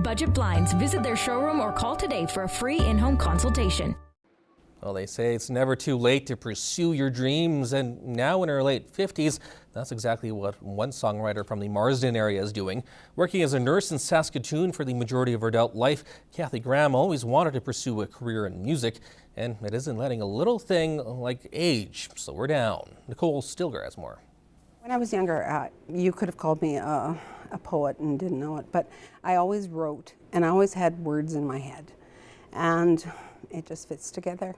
Budget Blinds. Visit their showroom or call today for a free in-home consultation. Well, they say it's never too late to pursue your dreams, and now in her late 50s, that's exactly what one songwriter from the Marsden area is doing. Working as a nurse in Saskatoon for the majority of her adult life, Kathy Graham always wanted to pursue a career in music, and it isn't letting a little thing like age slow her down. Nicole Stilger has more. When I was younger, you could have called me a poet and didn't know it, but I always wrote, and I always had words in my head, and it just fits together.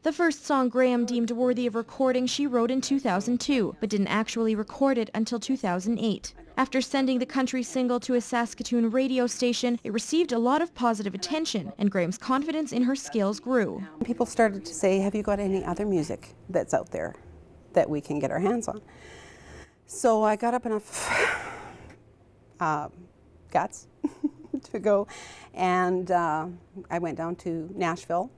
The first song Graham deemed worthy of recording she wrote in 2002, but didn't actually record it until 2008. After sending the country single to a Saskatoon radio station, it received a lot of positive attention, and Graham's confidence in her skills grew. People started to say, have you got any other music that's out there that we can get our hands on? So I got up enough guts to go, and I went down to Nashville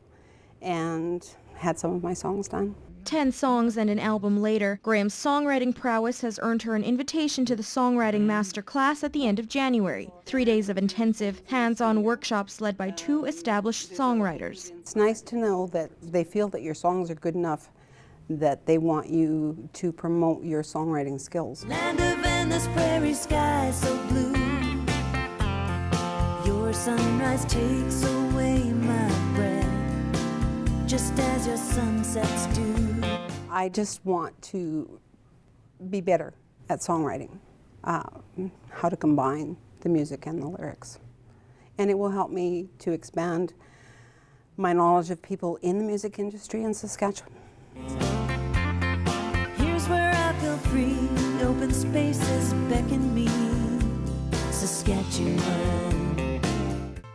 and had some of my songs done. 10 songs and an album later, Graham's songwriting prowess has earned her an invitation to the Songwriting Master Class at the end of January. 3 days of intensive, hands-on workshops led by 2 established songwriters. It's nice to know that they feel that your songs are good enough that they want you to promote your songwriting skills. Land of endless prairie sky so blue, your sunrise takes away my breath, just as your sunsets do. I just want to be better at songwriting, how to combine the music and the lyrics. And it will help me to expand my knowledge of people in the music industry in Saskatchewan. Here's where I feel free, open spaces beckon me, Saskatchewan.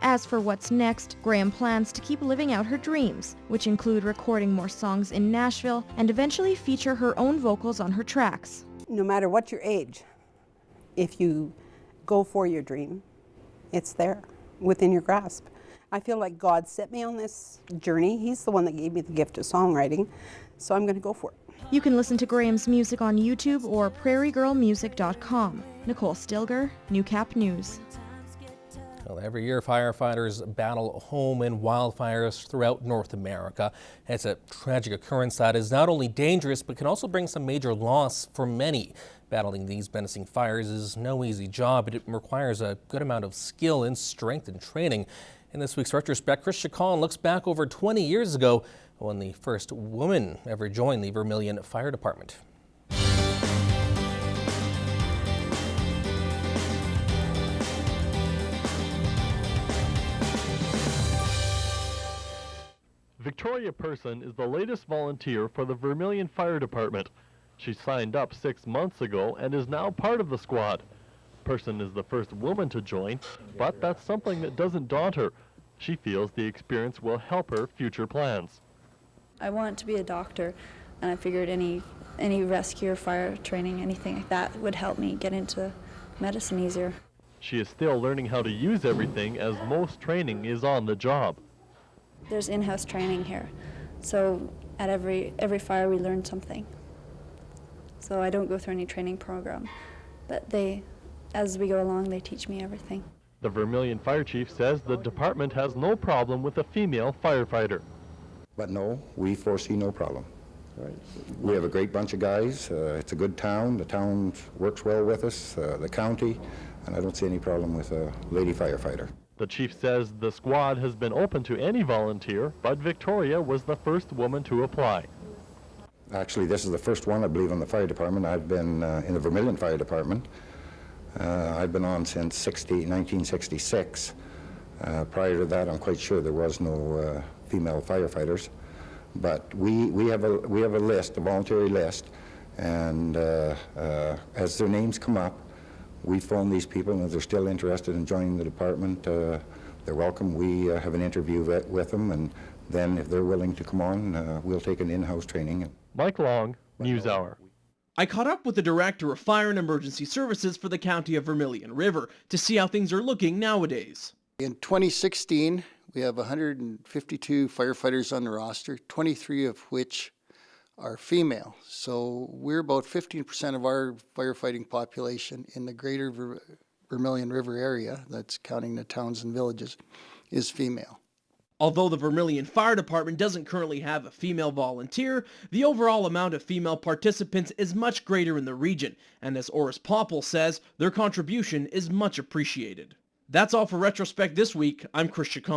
As for what's next, Graham plans to keep living out her dreams, which include recording more songs in Nashville and eventually feature her own vocals on her tracks. No matter what your age, if you go for your dream, it's there within your grasp. I feel like God set me on this journey. He's the one that gave me the gift of songwriting, so I'm going to go for it. You can listen to Graham's music on YouTube or prairiegirlmusic.com. Nicole Stilger, Newcap News. Well, every year, firefighters battle home and wildfires throughout North America. It's a tragic occurrence that is not only dangerous, but can also bring some major loss for many. Battling these menacing fires is no easy job, but it requires a good amount of skill and strength and training. In this week's retrospect, Chris Chacon looks back over 20 years ago when the first woman ever joined the Vermilion Fire Department. Victoria Person is the latest volunteer for the Vermilion Fire Department. She signed up 6 months ago and is now part of the squad. Person is the first woman to join, but that's something that doesn't daunt her. She feels the experience will help her future plans. I want to be a doctor, and I figured any rescue or fire training, anything like that would help me get into medicine easier. She is still learning how to use everything, as most training is on the job. There's in-house training here, so at every fire we learn something. So I don't go through any training program, but as we go along, they teach me everything. The Vermilion Fire Chief says the department has no problem with a female firefighter. But no, we foresee no problem. Right. We have a great bunch of guys. It's a good town. The town works well with us, the county, and I don't see any problem with a lady firefighter. The chief says the squad has been open to any volunteer, but Victoria was the first woman to apply. Actually, this is the first one, I believe, in the fire department. I've been in the Vermilion Fire Department. I've been on since 1966. Prior to that, I'm quite sure there was no female firefighters. But we have a list, a voluntary list, and as their names come up, we phone these people, and if they're still interested in joining the department, they're welcome. We have an interview with them, and then if they're willing to come on, we'll take an in-house training. Mike Long, NewsHour. I caught up with the Director of Fire and Emergency Services for the County of Vermilion River to see how things are looking nowadays. In 2016, we have 152 firefighters on the roster, 23 of which are female. So we're about 15% of our firefighting population in the greater Vermilion River area, that's counting the towns and villages, is female. Although the Vermilion Fire Department doesn't currently have a female volunteer, the overall amount of female participants is much greater in the region, and as Oris Popple says, their contribution is much appreciated. That's all for Retrospect this week. I'm Chris Chacon.